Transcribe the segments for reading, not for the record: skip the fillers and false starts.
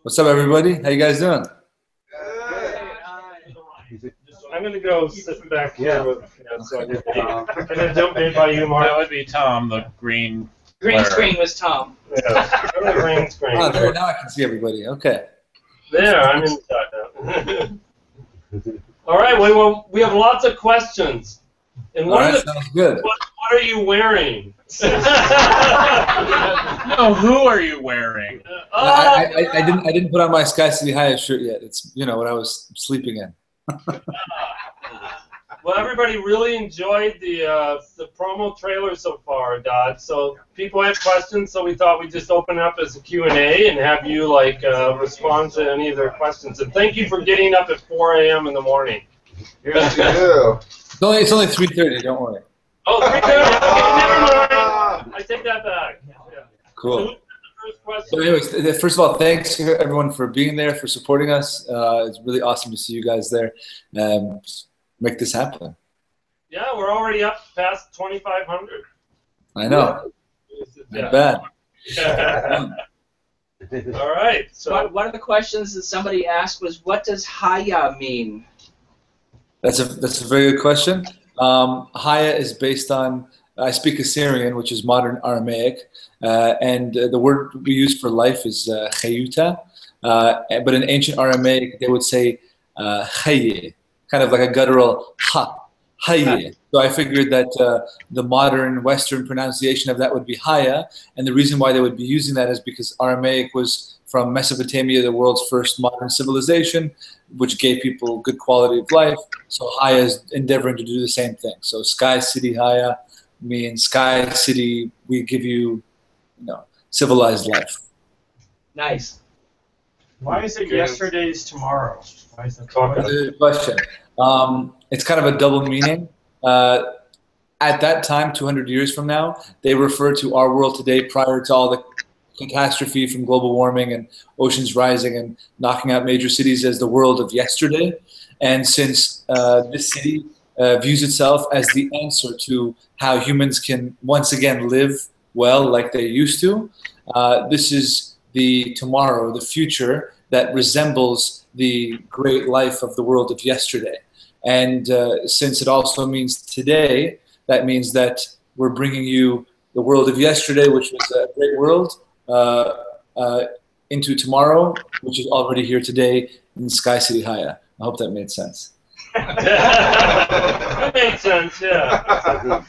What's up, everybody? How you guys doing? I'm going to go sit back here with so I get the and then jump in by you, Mark. That would be Tom, the green. Green screen was Tom. Yeah, go to the green screen. Ah, there, now I can see everybody. Okay. There, I'm inside now. All right, we have lots of questions. And one All right, of the sounds good. what are you wearing? No, who are you wearing? I didn't put on my Sky City High shirt yet. It's what I was sleeping in. Well, everybody really enjoyed the promo trailer so far, Dodd. So people had questions, so we thought we'd just open it up as a Q&A and have you respond to any of their questions. And thank you for getting up at 4 a.m. in the morning. It's only 3:30. Don't worry. Oh, 3:30. Okay, never mind. I take that back. Yeah. Cool. So who's the first question? So anyways, first of all, thanks to everyone for being there, for supporting us. It's really awesome to see you guys there. Make this happen. Yeah, we're already up past 2,500. I know. Not bad. All right. So One of the questions that somebody asked was, what does Haya mean? That's a very good question. Haya is based on, I speak Assyrian, which is modern Aramaic, and the word we use for life is chayuta, but in ancient Aramaic they would say chaye, kind of like a guttural ha, haye. So I figured that the modern Western pronunciation of that would be Haya, and the reason why they would be using that is because Aramaic was from Mesopotamia, the world's first modern civilization, which gave people good quality of life. So Haya is endeavoring to do the same thing. So Sky City Haya means Sky City, we give you, civilized life. Nice. Why is it yesterday's tomorrow? Why is it Good question. It's kind of a double meaning. At that time, 200 years from now, they refer to our world today prior to all the catastrophe from global warming and oceans rising and knocking out major cities as the world of yesterday. And since this city views itself as the answer to how humans can once again live well like they used to, this is the tomorrow, the future that resembles the great life of the world of yesterday. And since it also means today, that means that we're bringing you the world of yesterday, which was a great world, into tomorrow, which is already here today in Sky City Haya. I hope that made sense. That made sense, yeah.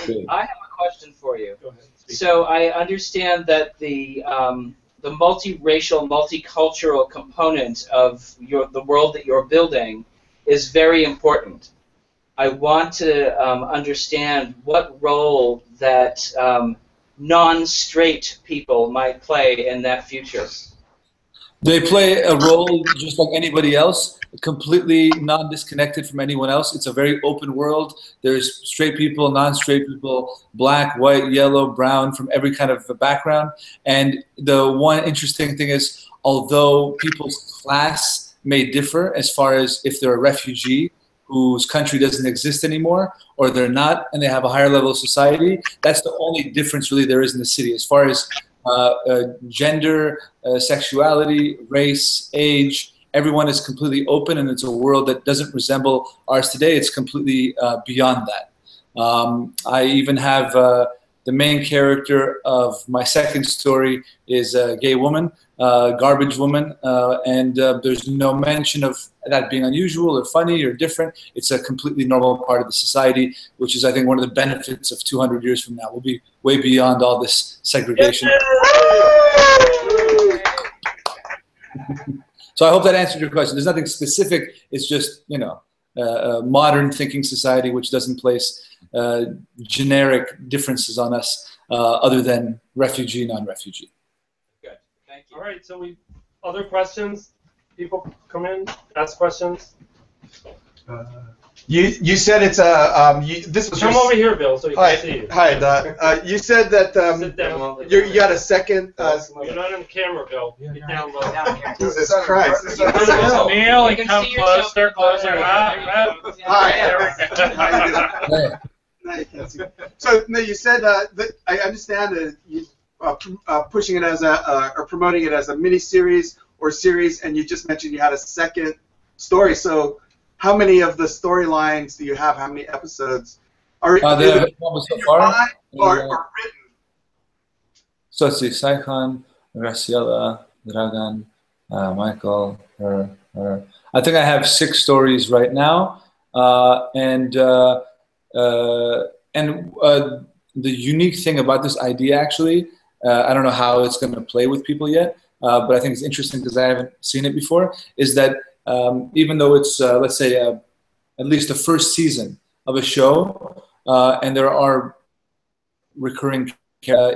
Good. I have a question for you. Go ahead. Speak. So I understand that the multiracial, multicultural component of the world that you're building is very important. I want to understand what role that non-straight people might play in that future. They play a role just like anybody else, completely non-disconnected from anyone else. It's a very open world. There's straight people, non-straight people, black, white, yellow, brown, from every kind of background. And the one interesting thing is, although people's class may differ as far as if they're a refugee whose country doesn't exist anymore, or they're not, and they have a higher level of society, that's the only difference really there is in the city. As far as gender, sexuality, race, age, everyone is completely open, and it's a world that doesn't resemble ours today. It's completely beyond that. I even have the main character of my second story is a gay woman, garbage woman, and there's no mention of that being unusual or funny or different. It's a completely normal part of the society, which is, I think, one of the benefits of 200 years from now. We'll be way beyond all this segregation. So I hope that answered your question. There's nothing specific. It's just, a modern thinking society which doesn't place generic differences on us other than refugee, non-refugee. Good. Thank you. All right, so other questions? People come in, ask questions. You said it's a this was Come over here, Bill, so you can see you. Hi, Doc. You said that Sit down. you got a second. You're not on the camera, Bill. Get down low. Jesus Christ! Neil, You can come see yourself closer, closer. Hi. So no, you said that I understand that you pushing it as or promoting it as a mini series or series, and you just mentioned you had a second story. So how many of the storylines do you have? How many episodes are There so far. or written? So let's see, Saikhan, Graciela, Dragan, Michael, her. I think I have 6 stories right now, the unique thing about this idea, actually, I don't know how it's going to play with people yet, but I think it's interesting because I haven't seen it before, is that even though it's, let's say, at least the first season of a show, and there are recurring,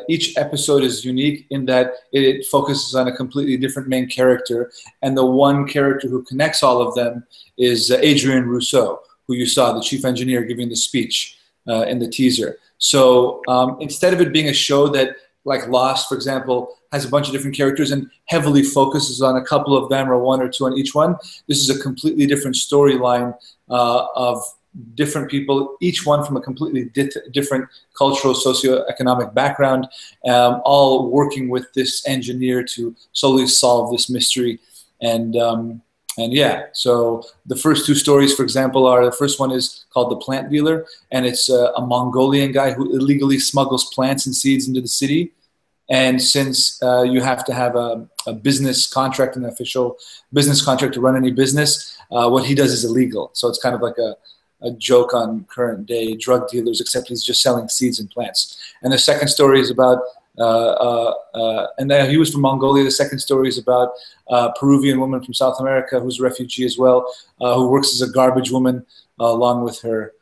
each episode is unique in that it focuses on a completely different main character, and the one character who connects all of them is Adrian Rousseau, who you saw, the chief engineer, giving the speech in the teaser. So instead of it being a show that, like Lost, for example, has a bunch of different characters and heavily focuses on a couple of them or 1 or 2 on each one, this is a completely different storyline of different people, each one from a completely different cultural, socioeconomic background, all working with this engineer to slowly solve this mystery. And yeah, so the first 2 stories, for example, the first one is called The Plant Dealer, and it's a Mongolian guy who illegally smuggles plants and seeds into the city. And since you have to have a business contract, an official business contract to run any business, what he does is illegal. So it's kind of like a joke on current day drug dealers, except he's just selling seeds and plants. And the second story is about and he was from Mongolia. The second story is about a Peruvian woman from South America who's a refugee as well, who works as a garbage woman along with her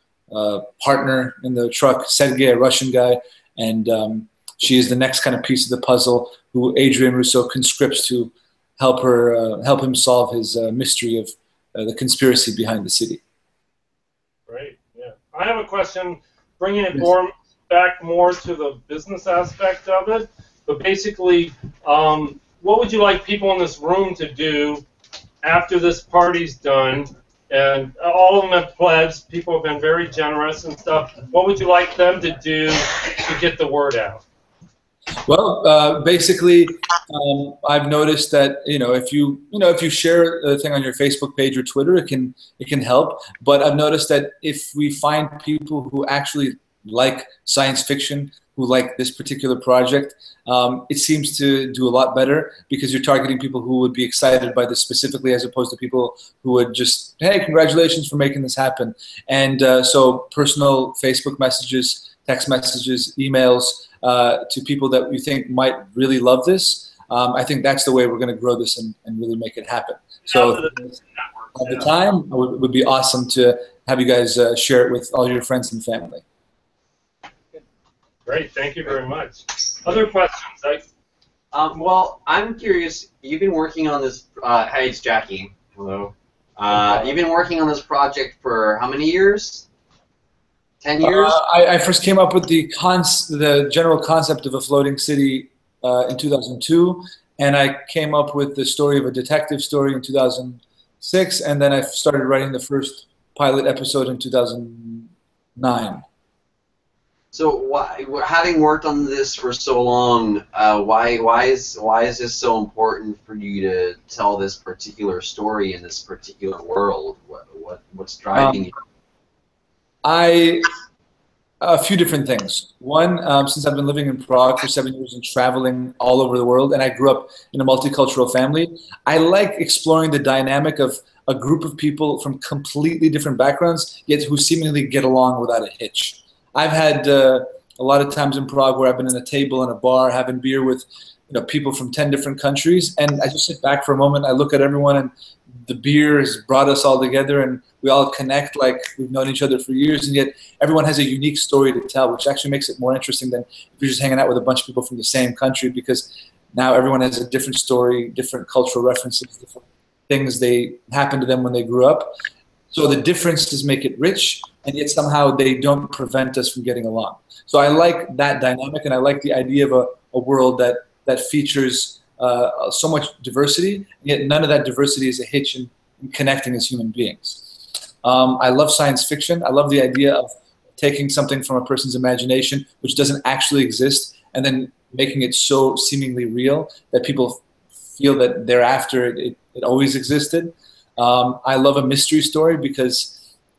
partner in the truck, Sergei, a Russian guy. And she is the next kind of piece of the puzzle who Adrian Rousseau conscripts to help him solve his mystery of the conspiracy behind the city. Great, yeah. I have a question, bringing it back more to the business aspect of it, but basically, what would you like people in this room to do after this party's done? And all of them have pledged, people have been very generous and stuff. What would you like them to do to get the word out? Well, basically, I've noticed that if you share the thing on your Facebook page or Twitter, it can help. But I've noticed that if we find people who actually like science fiction, who like this particular project, it seems to do a lot better because you're targeting people who would be excited by this specifically, as opposed to people who would just, hey, congratulations for making this happen. And so personal Facebook messages, text messages, emails to people that you think might really love this. I think that's the way we're going to grow this and really make it happen. So at the time, it would be awesome to have you guys share it with all your friends and family. Great, thank you very much. Other questions? Well, I'm curious. You've been working on this. Hey, it's Jackie. Hello. You've been working on this project for how many years? 10 years? I first came up with the general concept of a floating city in 2002, and I came up with the story of a detective story in 2006, and then I started writing the first pilot episode in 2009. So having worked on this for so long, why is this so important for you to tell this particular story in this particular world? What's driving you? A few different things. One, since I've been living in Prague for 7 years and traveling all over the world, and I grew up in a multicultural family, I like exploring the dynamic of a group of people from completely different backgrounds, yet who seemingly get along without a hitch. I've had a lot of times in Prague where I've been in a table in a bar having beer with people from 10 different countries, and I just sit back for a moment, I look at everyone, and the beer has brought us all together, and we all connect like we've known each other for years, and yet everyone has a unique story to tell, which actually makes it more interesting than if you're just hanging out with a bunch of people from the same country, because now everyone has a different story, different cultural references, different things they happened to them when they grew up. So the differences make it rich, and yet somehow they don't prevent us from getting along. So I like that dynamic, and I like the idea of a world that features so much diversity, and yet none of that diversity is a hitch in connecting as human beings. I love science fiction. I love the idea of taking something from a person's imagination, which doesn't actually exist, and then making it so seemingly real that people feel that thereafter it always existed. I love a mystery story because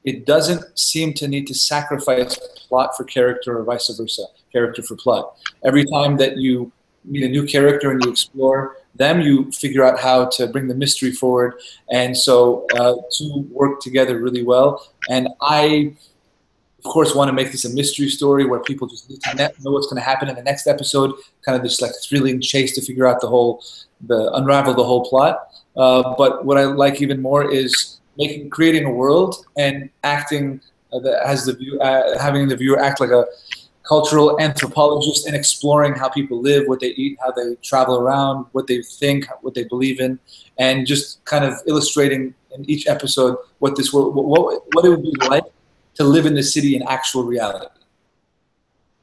it doesn't seem to need to sacrifice plot for character or vice versa, character for plot. Every time that you meet a new character and you explore them, you figure out how to bring the mystery forward, and so two work together really well. And I, of course, want to make this a mystery story where people just need to know what's going to happen in the next episode, kind of this like thrilling chase to figure out unravel the whole plot. But what I like even more is creating a world and acting having the viewer act like a cultural anthropologist and exploring how people live, what they eat, how they travel around, what they think, what they believe in, and just kind of illustrating in each episode what this world, what it would be like to live in the city in actual reality.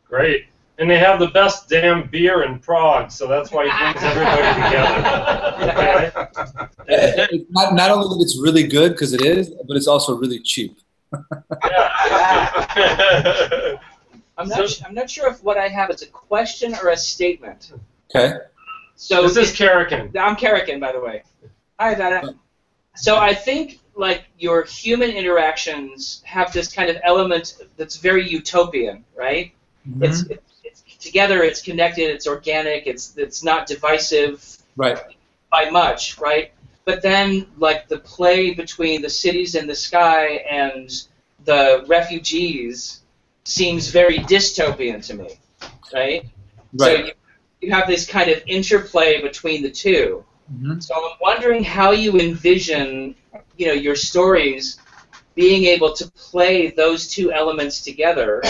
Great. And they have the best damn beer in Prague, so that's why he brings everybody together. Okay? Not only that it's really good, because it is, but it's also really cheap. Yeah. I'm not sure if what I have is a question or a statement. Okay. So this is Karakin. I'm Karakin, by the way. Hi, Dada. So I think like your human interactions have this kind of element that's very utopian, right? Mm-hmm. It's together, it's connected, it's organic, it's not divisive, right, by much, right? But then like the play between the cities in the sky and the refugees seems very dystopian to me, right? Right. So you have this kind of interplay between the two. Mm-hmm. So I'm wondering how you envision, your stories being able to play those two elements together,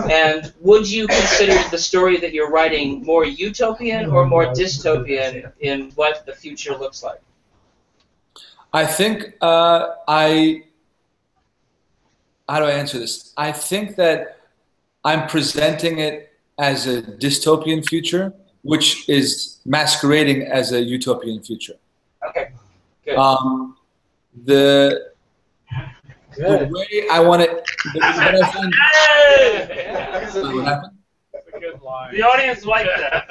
and would you consider the story that you're writing more utopian or more dystopian in what the future looks like? I think how do I answer this? I think that I'm presenting it as a dystopian future, which is masquerading as a utopian future. Okay, good. The way I want it. What happened? That's a good line. The audience liked that.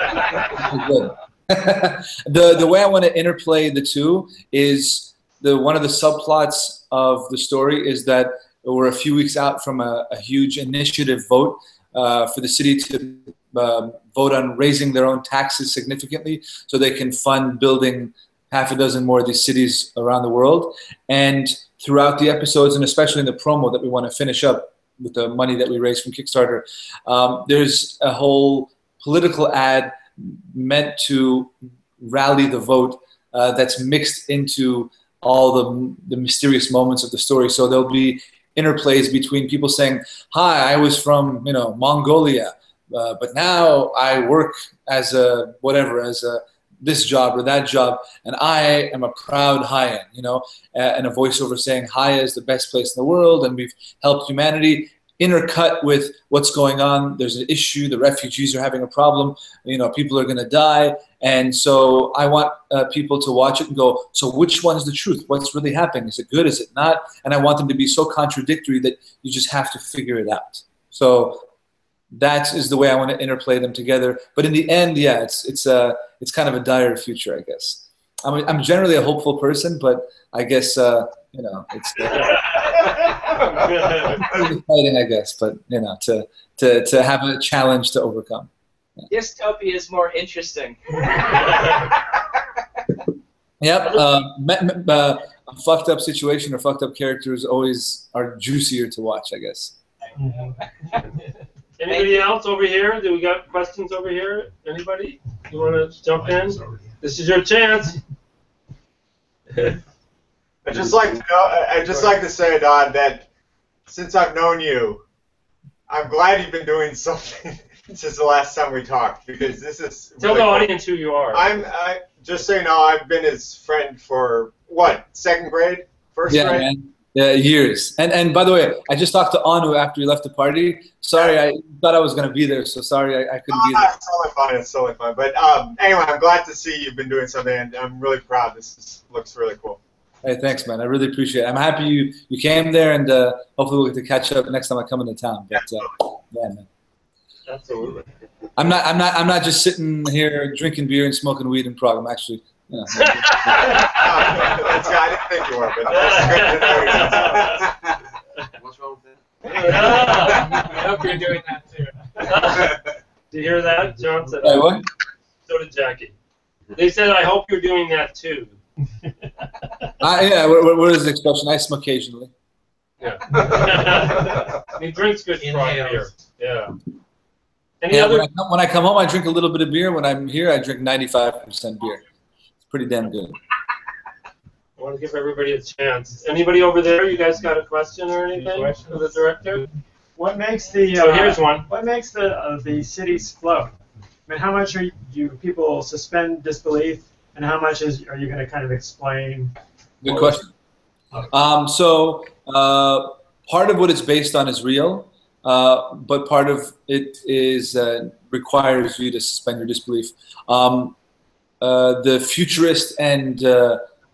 Good. The way I want to interplay the two is one of the subplots of the story is that we're a few weeks out from a huge initiative vote for the city to vote on raising their own taxes significantly so they can fund building half a dozen more of these cities around the world. And throughout the episodes, and especially in the promo that we want to finish up with the money that we raised from Kickstarter, there's a whole political ad meant to rally the vote that's mixed into all the mysterious moments of the story. So there'll be interplays between people saying, "Hi, I was from Mongolia, but now I work as this job or that job, and I am a proud Haiyan," and a voiceover saying Haiya is the best place in the world, and we've helped humanity. Intercut with what's going on. There's an issue. The refugees are having a problem. People are going to die. And so I want people to watch it and go, so which one is the truth? What's really happening? Is it good? Is it not? And I want them to be so contradictory that you just have to figure it out. So that is the way I want to interplay them together. But in the end, yeah, it's kind of a dire future, I guess. I'm generally a hopeful person, but I guess it's exciting, I guess. But to have a challenge to overcome. Yeah. Dystopia is more interesting. Yep. A fucked up situation or fucked up characters always are juicier to watch, I guess. Anybody else over here? Do we got questions over here? Anybody? You want to jump in? This is your chance. I'd just like to say, Don, that since I've known you, I'm glad you've been doing something since the last time we talked, because this is Tell really the cool. audience who you are. I just so you know, I've been his friend for second grade, first grade? Man. Yeah, years. And by the way, I just talked to Anu after he left the party. Sorry, I thought I was going to be there, so sorry I couldn't be there. It's totally fine. But anyway, I'm glad to see you've been doing something, and I'm really proud. Looks really cool. Hey, thanks, man. I really appreciate it. I'm happy you came there, and hopefully we'll get to catch up next time I come into town. But yeah, man. Absolutely. I'm not just sitting here drinking beer and smoking weed in Prague. I'm actually Yeah. I didn't think you were, but that's good. What's wrong with I hope you're doing that too. Do you hear that? John said, Hey, what? so did Jackie. They said, I hope you're doing that too. Yeah, what is the expression? I smoke occasionally. Yeah. He drinks good strong beer. Yeah. Any Yeah, other? when I come home, I drink a little bit of beer. When I'm here, I drink 95% beer. It's pretty damn good. I want to give everybody a chance. Anybody over there? You guys got a question or anything for the director? What makes the So here's one. What makes the cities float? I mean, how much are you people suspend disbelief, and how much are you going to kind of explain? Good question. So part of what it's based on is real, but part of it is requires you to suspend your disbelief. The futurist and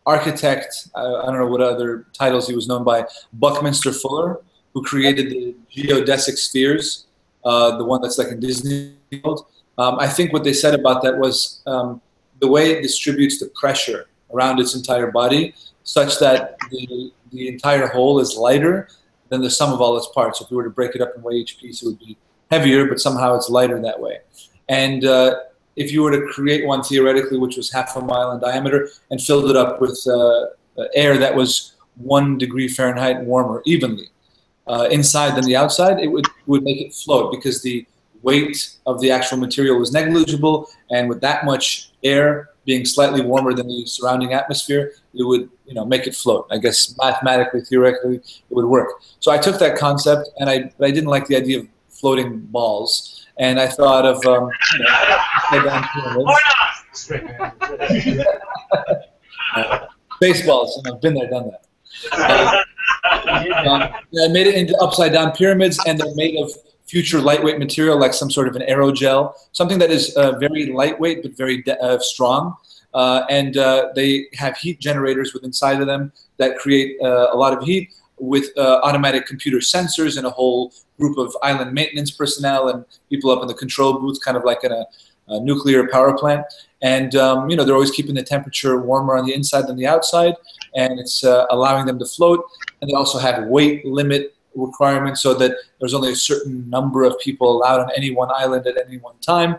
architect, I don't know what other titles he was known by, Buckminster Fuller, who created the geodesic spheres, the one that's like in Disney World. I think what they said about that was the way it distributes the pressure around its entire body, such that the entire whole is lighter than the sum of all its parts. So if we were to break it up and weigh each piece, it would be heavier, but somehow it's lighter that way. And if you were to create one theoretically, which was half a mile in diameter, and filled it up with air that was 1 degree Fahrenheit warmer evenly inside than the outside, it would make it float, because the weight of the actual material was negligible, and with that much air being slightly warmer than the surrounding atmosphere, it would make it float. I guess mathematically, theoretically, it would work. So I took that concept, and I didn't like the idea of floating balls, and I thought of down pyramids. Baseballs, I've been there, done that. I made it into upside down pyramids, and they're made of future lightweight material, like some sort of an aerogel, something that is very lightweight but very strong. And they have heat generators within inside of them that create a lot of heat, with automatic computer sensors and a whole group of island maintenance personnel and people up in the control booth, kind of like in a nuclear power plant. And they're always keeping the temperature warmer on the inside than the outside, and it's allowing them to float. And they also have weight limit requirements, so that there's only a certain number of people allowed on any one island at any one time,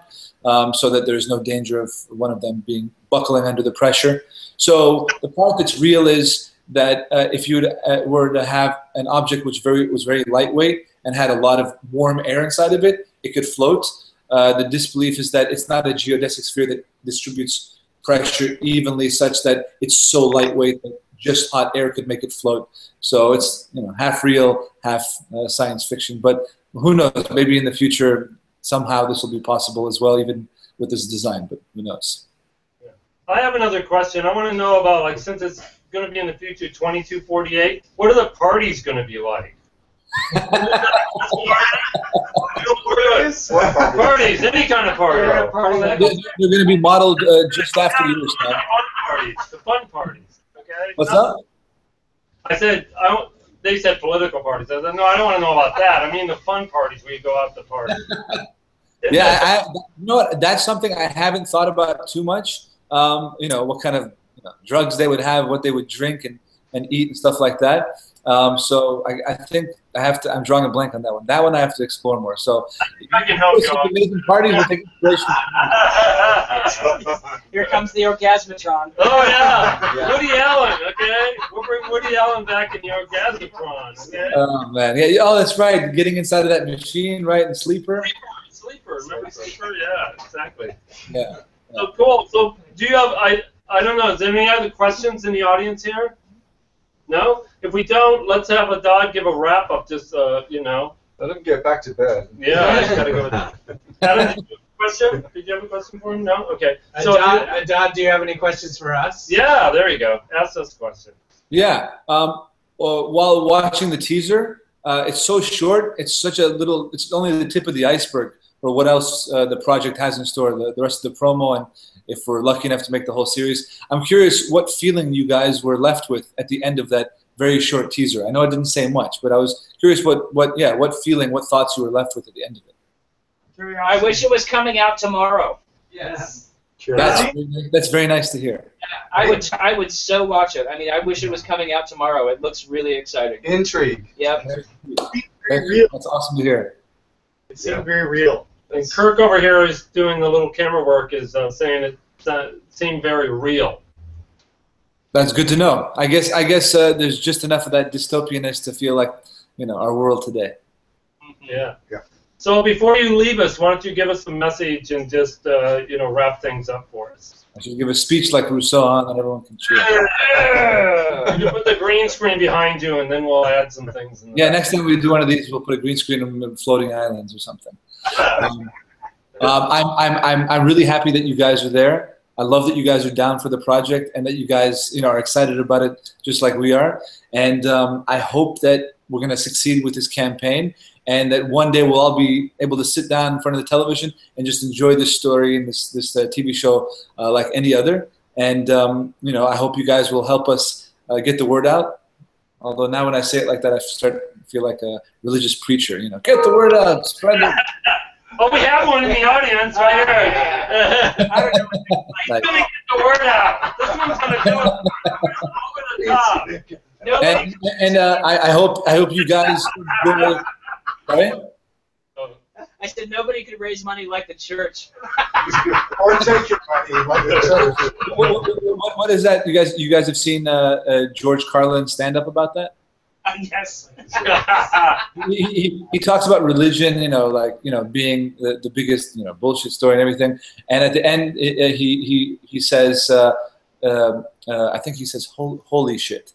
so that there's no danger of one of them buckling under the pressure. So the part that's real is that if you were to have an object which was very lightweight and had a lot of warm air inside of it, it could float. The disbelief is that it's not a geodesic sphere that distributes pressure evenly, such that it's so lightweight that just hot air could make it float. So it's half real, half science fiction. But who knows? Maybe in the future somehow this will be possible as well, even with this design. But who knows? Yeah. I have another question. I want to know about, like, since it's going to be in the future, 2248. What are the parties going to be like? Parties, any kind of party. They're going to be modeled just after yours, man. The fun parties. Okay. What's up? I said they said political parties. I said no, I don't want to know about that. I mean the fun parties where you go out to party. Yeah, that's something I haven't thought about too much. What kind of drugs they would have, what they would drink and eat and stuff like that. So I think I'm drawing a blank on that one. That one I have to explore more. So I can help you. Amazing parties will take inspiration. Here comes the orgasmatron. Oh yeah, Woody Allen. Okay, we'll bring Woody Allen back in the orgasmatron. Okay. Oh man, yeah. Oh, that's right. Getting inside of that machine, right? And Sleeper. Sleeper. Remember Sleeper? Yeah, exactly. Yeah. So cool. So do you have? I don't know. Is there any other questions in the audience here? No? If we don't, let's have a Dodd give a wrap up. Just Let him get back to bed. Yeah, I just gotta go. Adam, did you have a question? Did you have a question for him? No. Okay. So Dodd, do you have any questions for us? yeah, there you go. Ask us a question. Yeah. While watching the teaser, it's so short. It's such a little. It's only the tip of the iceberg for what else the project has in store. The rest of the promo, and if we're lucky enough to make the whole series. I'm curious what feeling you guys were left with at the end of that very short teaser. I know it didn't say much, but I was curious what feeling, what thoughts you were left with at the end of it. I wish it was coming out tomorrow. Yes. That's very nice to hear. I would so watch it. I mean, I wish it was coming out tomorrow. It looks really exciting. Intrigue. Yep. That's awesome to hear. It seemed very real. And Kirk over here is doing the little camera work, is saying it seemed very real. That's good to know. I guess there's just enough of that dystopianness to feel like, our world today. Yeah. Yeah. So before you leave us, why don't you give us a message and just wrap things up for us? I should give a speech like Rousseau, and then everyone can cheer. You can put the green screen behind you, and then we'll add some things. In Yeah, next time we do one of these, we'll put a green screen on floating islands or something. I'm really happy that you guys are there. I love that you guys are down for the project and that you guys are excited about it just like we are. And I hope that we're going to succeed with this campaign, and that one day we'll all be able to sit down in front of the television and just enjoy this story and this TV show like any other. And I hope you guys will help us get the word out. Although now when I say it like that, I feel like a religious preacher. Get the word out, spread it. Oh, we have one in the audience right here. I don't know. He's going to get the word out. This one's going to do it over the top. And I hope you guys enjoy. Sorry? I said nobody could raise money like the church. Or take your money like the church. What is that? You guys have seen George Carlin stand up about that? Yes. He talks about religion, being the biggest, bullshit story and everything. And at the end, he says, I think he says, "Holy shit,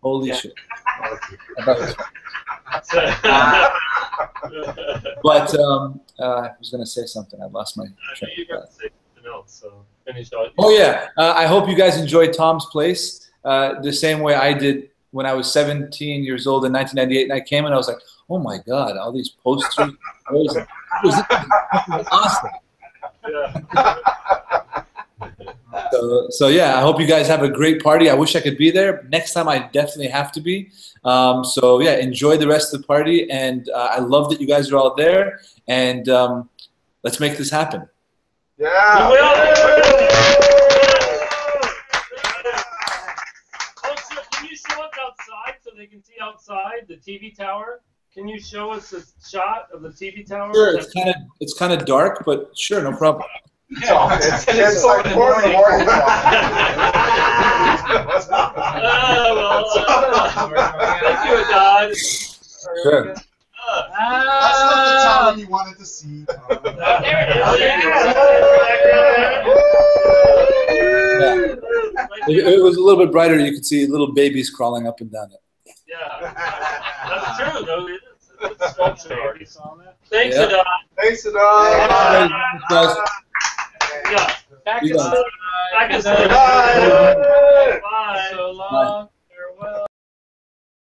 holy shit." But I was going to say something. I lost my train You got to say something else. So finish out. Oh yeah, I hope you guys enjoyed Tom's Place the same way I did when I was 17 years old in 1998, and I came and I was like, oh my God, all these posters. It was awesome. Yeah. So yeah, I hope you guys have a great party. I wish I could be there. Next time I definitely have to be. So yeah, enjoy the rest of the party, and I love that you guys are all there, and let's make this happen. Yeah. Can you show us outside so they can see outside the TV tower? Can you show us a shot of the TV tower? Sure, it's kind of dark, but sure, no problem. It's like 4 in the morning. Thank you, Adad. Sure. That's not the town you wanted to see. There it is. It was a little bit brighter. You could see little babies crawling up and down it. Yeah, that's true, though. It is. It's sculpture. Thanks, Yeah. Adad. Thanks, Adad. Guys. Yeah. Back You to got it. Back to Bye.